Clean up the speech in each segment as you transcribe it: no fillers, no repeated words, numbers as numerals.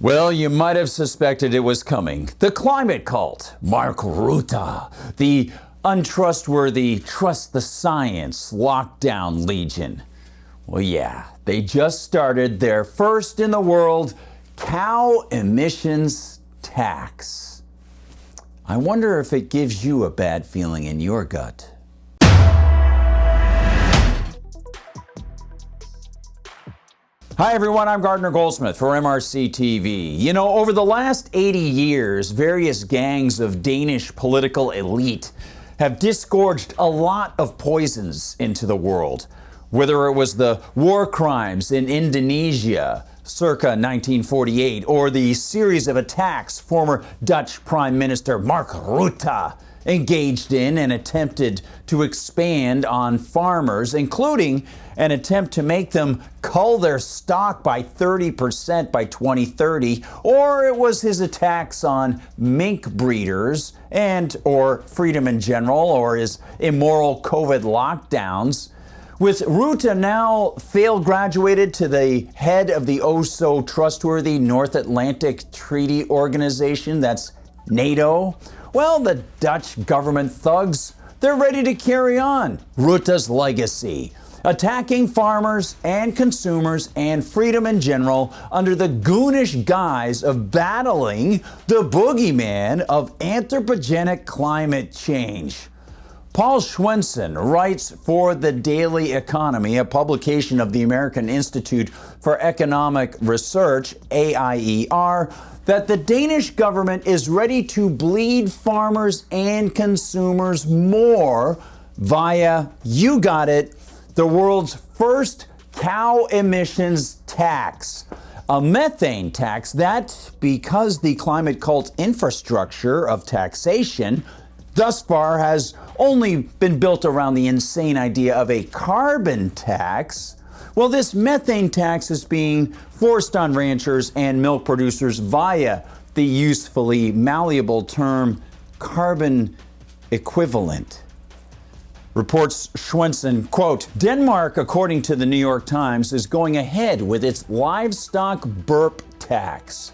Well, you might have suspected it was coming. The climate cult, Mark Rutte, the untrustworthy, trust the science lockdown legion. Well, yeah, they just started their first in the world cow emissions tax. I wonder if it gives you a bad feeling in your gut. Hi everyone, I'm Gardner Goldsmith for MRC-TV. You know, over the last 80 years, various gangs of Danish political elite have disgorged a lot of poisons into the world. Whether it was the war crimes in Indonesia circa 1948 or the series of attacks former Dutch Prime Minister Mark Rutte engaged in and attempted to expand on farmers, including an attempt to make them cull their stock by 30% by 2030, or it was his attacks on mink breeders or freedom in general, or his immoral COVID lockdowns. With Rutte now failed graduated to the head of the oh-so-trustworthy North Atlantic Treaty Organization, that's NATO, well, the Dutch government thugs, they're ready to carry on Rutte's legacy, attacking farmers and consumers and freedom in general under the goonish guise of battling the boogeyman of anthropogenic climate change. Paul Schwennsen writes for The Daily Economy, a publication of the American Institute for Economic Research, AIER, that the Danish government is ready to bleed farmers and consumers more via, you got it, the world's first cow emissions tax. A methane tax that, because the climate cult infrastructure of taxation thus far has only been built around the insane idea of a carbon tax, well, this methane tax is being forced on ranchers and milk producers via the usefully malleable term carbon equivalent. Reports Schwennsen, quote, Denmark, according to the New York Times, is going ahead with its livestock burp tax.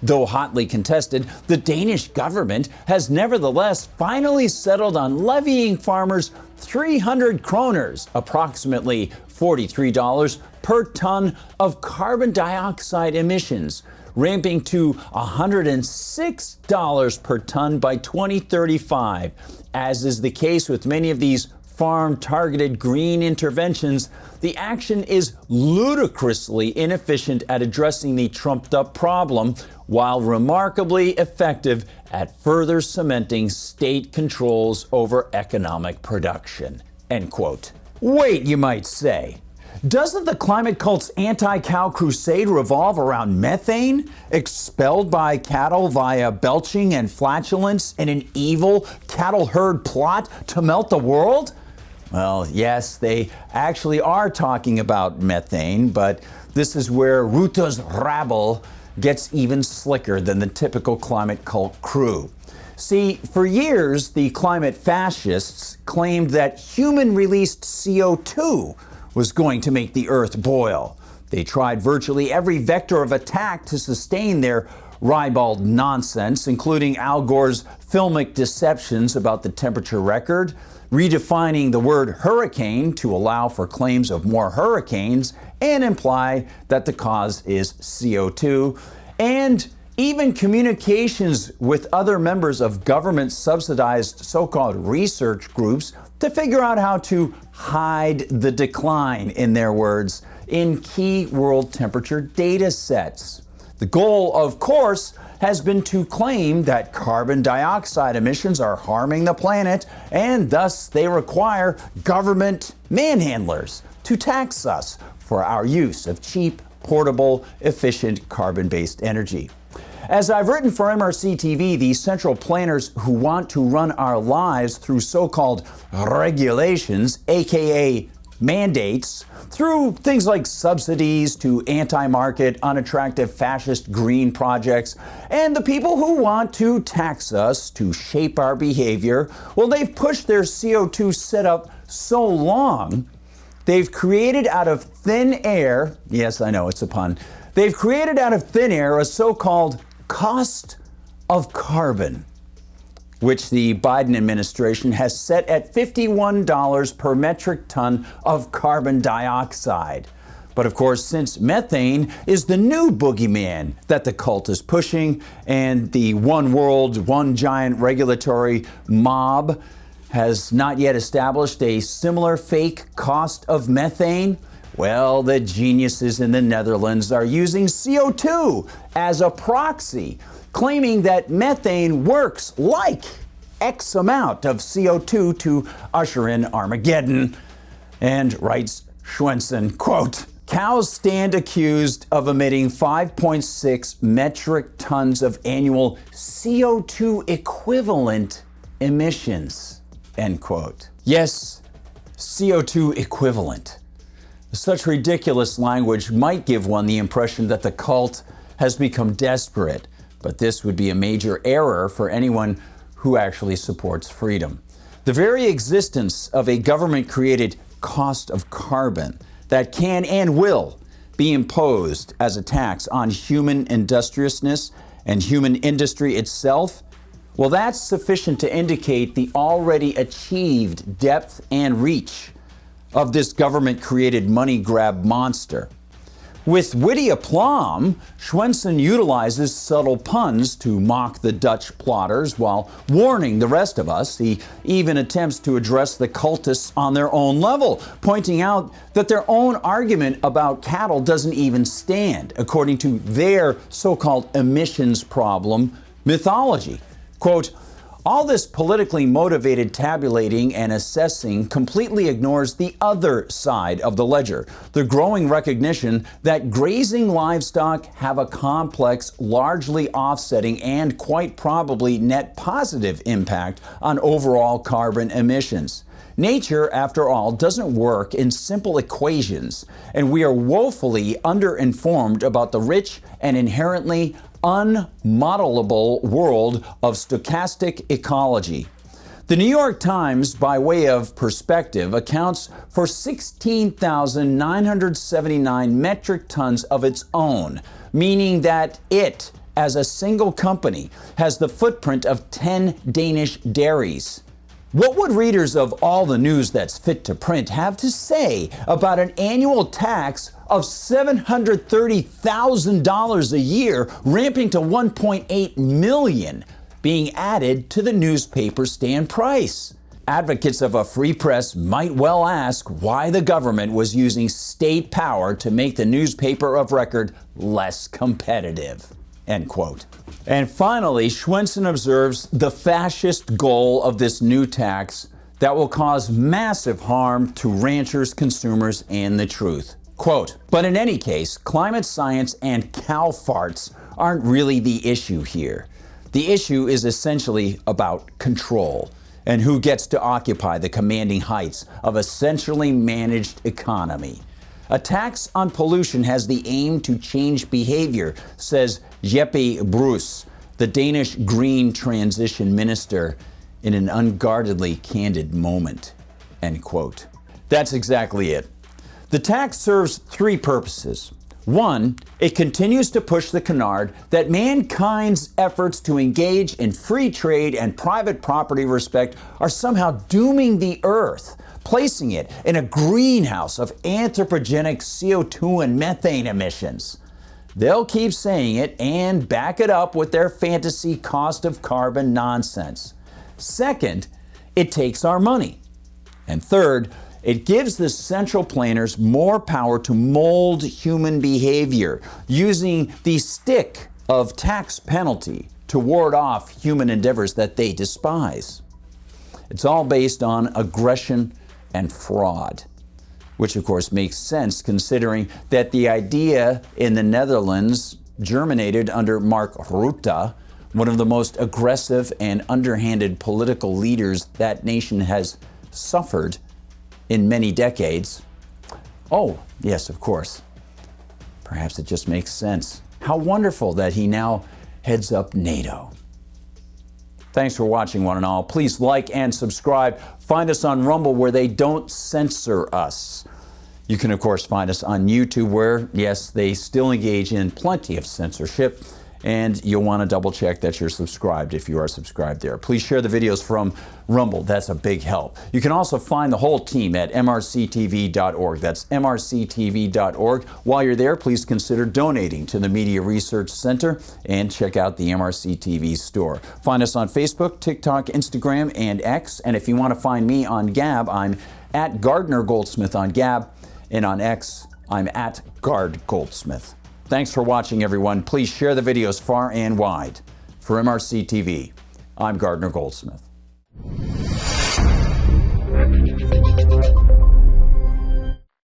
Though hotly contested, the Danish government has nevertheless finally settled on levying farmers 300 kroners, approximately $43 per ton of carbon dioxide emissions, ramping to $106 per ton by 2035. As is the case with many of these farm-targeted green interventions, the action is ludicrously inefficient at addressing the trumped-up problem, while remarkably effective at further cementing state controls over economic production. End quote. Wait, you might say. Doesn't the climate cult's anti-cow crusade revolve around methane, expelled by cattle via belching and flatulence in an evil cattle herd plot to melt the world? Well, yes, they actually are talking about methane, but this is where Rutte's rabble gets even slicker than the typical climate cult crew. See, for years, the climate fascists claimed that human-released CO2 was going to make the earth boil. They tried virtually every vector of attack to sustain their ribald nonsense, including Al Gore's filmic deceptions about the temperature record, redefining the word hurricane to allow for claims of more hurricanes and imply that the cause is CO2, and even communications with other members of government-subsidized so-called research groups to figure out how to hide the decline, in their words, in key world temperature data sets. The goal, of course, has been to claim that carbon dioxide emissions are harming the planet, and thus they require government manhandlers to tax us for our use of cheap, portable, efficient carbon-based energy. As I've written for MRC-TV, the central planners who want to run our lives through so-called regulations, aka mandates, through things like subsidies to anti-market, unattractive fascist green projects, and the people who want to tax us to shape our behavior, well, they've pushed their CO2 setup so long, they've created out of thin air, yes, I know it's a pun, They've created out of thin air a so-called cost of carbon, which the Biden administration has set at $51 per metric ton of carbon dioxide. But of course, since methane is the new boogeyman that the cult is pushing, and the one world, one giant regulatory mob has not yet established a similar fake cost of methane, well, the geniuses in the Netherlands are using CO2 as a proxy, claiming that methane works like X amount of CO2 to usher in Armageddon. And writes Schwennsen, quote, "Cows stand accused of emitting 5.6 metric tons of annual CO2 equivalent emissions," end quote. Yes, CO2 equivalent. Such ridiculous language might give one the impression that the cult has become desperate, but this would be a major error for anyone who actually supports freedom. The very existence of a government-created cost of carbon that can and will be imposed as a tax on human industriousness and human industry itself, well, that's sufficient to indicate the already achieved depth and reach of this government-created money grab monster. With witty aplomb, Schwennsen utilizes subtle puns to mock the Dutch plotters while warning the rest of us. He even attempts to address the cultists on their own level, pointing out that their own argument about cattle doesn't even stand, according to their so-called emissions problem mythology. Quote, "All this politically motivated tabulating and assessing completely ignores the other side of the ledger, the growing recognition that grazing livestock have a complex, largely offsetting and quite probably net positive impact on overall carbon emissions. Nature, after all, doesn't work in simple equations, and we are woefully underinformed about the rich and inherently unmodelable world of stochastic ecology. The New York Times, by way of perspective, accounts for 16,979 metric tons of its own, meaning that it, as a single company, has the footprint of 10 Danish dairies. What would readers of all the news that's fit to print have to say about an annual tax of $730,000 a year, ramping to $1.8 million, being added to the newspaper stand price? Advocates of a free press might well ask why the government was using state power to make the newspaper of record less competitive. End quote. And finally, Schwennsen observes the fascist goal of this new tax that will cause massive harm to ranchers, consumers, and the truth. Quote, "But in any case, climate science and cow farts aren't really the issue here. The issue is essentially about control and who gets to occupy the commanding heights of a centrally managed economy. A tax on pollution has the aim to change behavior," says Jeppe Bruus, the Danish green transition minister, in an unguardedly candid moment. End quote. That's exactly it. The tax serves three purposes. One, it continues to push the canard that mankind's efforts to engage in free trade and private property respect are somehow dooming the earth, placing it in a greenhouse of anthropogenic CO2 and methane emissions. They'll keep saying it and back it up with their fantasy cost of carbon nonsense. Second, it takes our money. And third, it gives the central planners more power to mold human behavior, using the stick of tax penalty to ward off human endeavors that they despise. It's all based on aggression and fraud, which of course makes sense considering that the idea in the Netherlands germinated under Mark Rutte, one of the most aggressive and underhanded political leaders that nation has suffered in many decades. Oh, yes, of course. Perhaps it just makes sense. How wonderful that he now heads up NATO. Thanks for watching, one and all. Please like and subscribe. Find us on Rumble, where they don't censor us. You can, of course, find us on YouTube where, yes, they still engage in plenty of censorship, and you'll want to double check that you're subscribed if you are subscribed there. Please share the videos from Rumble. That's a big help. You can also find the whole team at mrctv.org. That's mrctv.org. While you're there, please consider donating to the Media Research Center and check out the MRC TV store. Find us on Facebook, TikTok, Instagram, and X. And if you want to find me on Gab, I'm at Gardner Goldsmith on Gab. And on X, I'm at Gard Goldsmith. Thanks for watching, everyone. Please share the videos far and wide. For MRC TV, I'm Gardner Goldsmith.